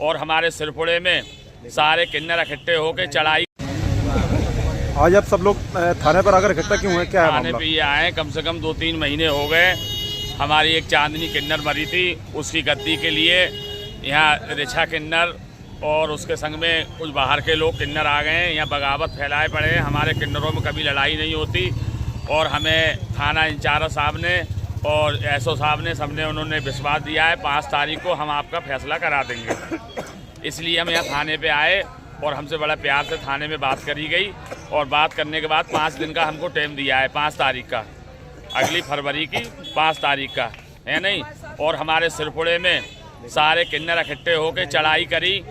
और हमारे सिरपुड़े में सारे किन्नर इकट्ठे होकर चढ़ाई। आज आप सब लोग थाने पर आकर इकट्ठा क्यों है, क्या है थाने मामला? पे ये आए, कम से कम 2-3 महीने हो गए। हमारी एक चांदनी किन्नर मरी थी, उसकी गद्दी के लिए यहाँ रिछा किन्नर और उसके संग में कुछ बाहर के लोग किन्नर आ गए हैं। यहाँ बगावत फैलाए पड़े हैं। हमारे किन्नरों में कभी लड़ाई नहीं होती और हमें थाना इंचार्ज साहब ने और एसओ साहब ने सबने उन्होंने विश्वास दिया है 5 तारीख को हम आपका फैसला करा देंगे। इसलिए हम यहाँ थाने पे आए और हमसे बड़ा प्यार से थाने में बात करी गई और बात करने के बाद 5 दिन का हमको टाइम दिया है, 5 तारीख का, अगली फरवरी की 5 तारीख का है नहीं। और हमारे सिरपुड़े में सारे किन्नर इकट्ठे होकर चढ़ाई करी,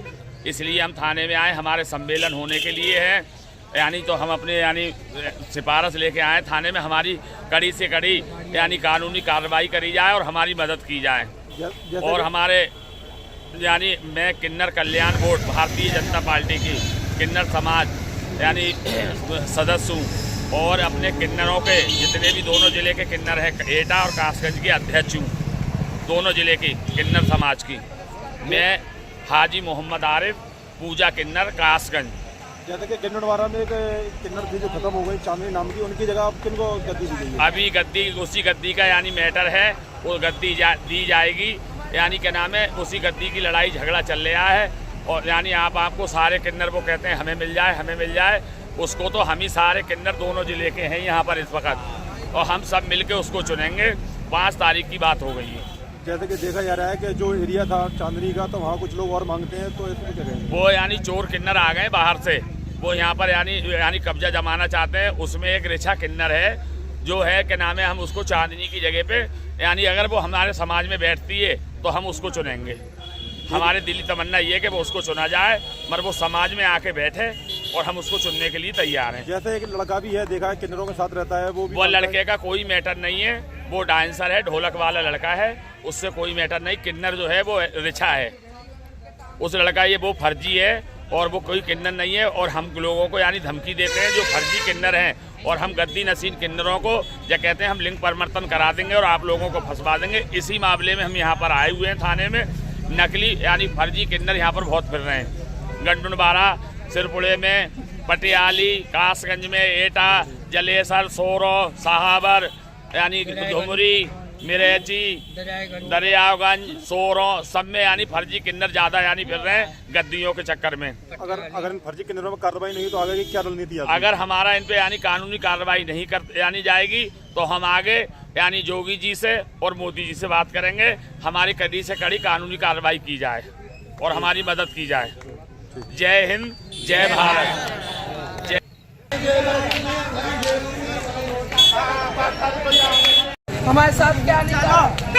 इसलिए हम थाने में आए। हमारे सम्मेलन होने के लिए है, यानी तो हम अपने यानी सिफारिश लेके आए थाने में, हमारी कड़ी से कड़ी यानी कानूनी कार्रवाई करी जाए और हमारी मदद की जाए। और हमारे यानी मैं किन्नर कल्याण बोर्ड भारतीय जनता पार्टी की किन्नर समाज यानी सदस्य हूँ और अपने किन्नरों के जितने भी दोनों ज़िले के किन्नर हैं, एटा और कासगंज के अध्यक्ष हूँ, दोनों ज़िले की किन्नर समाज की। मैं हाजी मोहम्मद आरिफ, पूजा किन्नर, कासगंज। जैसे कि किन्नरवाड़ा में एक किन्नर थी जो खत्म हो गई, चांदनी नाम की, उनकी जगह अब किनको गद्दी दी गई है? अभी गद्दी उसी गद्दी का यानी मैटर है, वो गद्दी दी जाएगी। यानी क्या नाम है, उसी गद्दी की लड़ाई झगड़ा चल रहा है और यानी आपको सारे किन्नर वो कहते हैं हमें मिल जाए, हमें मिल जाए। उसको तो हम ही सारे किन्नर दोनों ज़िले के हैं यहाँ पर इस वक्त, और हम सब मिल के उसको चुनेंगे। 5 तारीख की बात हो गई है। जैसे कि देखा जा रहा है कि जो एरिया था चांदनी का, तो वहाँ कुछ लोग और मांगते हैं, तो इसमें क्या कहेंगे? वो यानी चोर किन्नर आ गए बाहर से, वो यहाँ पर यानी कब्जा जमाना चाहते हैं। उसमें एक रिछा किन्नर है जो है क्या नाम है, हम उसको चांदनी की जगह पे यानी अगर वो हमारे समाज में बैठती है तो हम उसको चुनेंगे। हमारे दिली तमन्ना ये है कि वो उसको चुना जाए, मगर वो समाज में आके बैठे और हम उसको चुनने के लिए तैयार हैं। जैसे एक लड़का भी है, देखा है किन्नरों के साथ रहता है, वो लड़के का कोई मैटर नहीं है, वो डांसर है, ढोलक वाला लड़का है, उससे कोई मैटर नहीं। किन्नर जो है वो रिछा है, उस लड़का ये वो फर्जी है और वो कोई किन्नर नहीं है। और हम लोगों को यानी धमकी देते हैं जो फर्जी किन्नर हैं, और हम गद्दी नसीन किन्नरों को या कहते हैं हम लिंग परिवर्तन करा देंगे और आप लोगों को फंसवा देंगे। इसी मामले में हम यहाँ पर आए हुए हैं थाने में। नकली यानी फर्जी किन्नर यहाँ पर बहुत फिर रहे हैं, गंडुनबाड़ा, सिरपुड़े में, पटियाली, कासगंज में, एटा, जलेसर, सोरो, साहाबर यानी धुमरी, मिरेची, दरियागंज, सोरों, सब में यानी फर्जी किन्नर ज़्यादा यानी फिर रहे हैं गद्दियों के चक्कर में। अगर इन फर्जी किन्नरों में कार्रवाई नहीं तो आगे की क्या रणनीति है? अगर हमारा इन पे यानी कानूनी कार्रवाई नहीं कर यानी जाएगी तो हम आगे यानी जोगी जी से और मोदी जी से बात करेंगे, हमारी कड़ी से कड़ी कानूनी कार्रवाई की जाए और हमारी मदद की जाए। जय हिंद, जय भारत। हमारे साथ क्या नहीं था।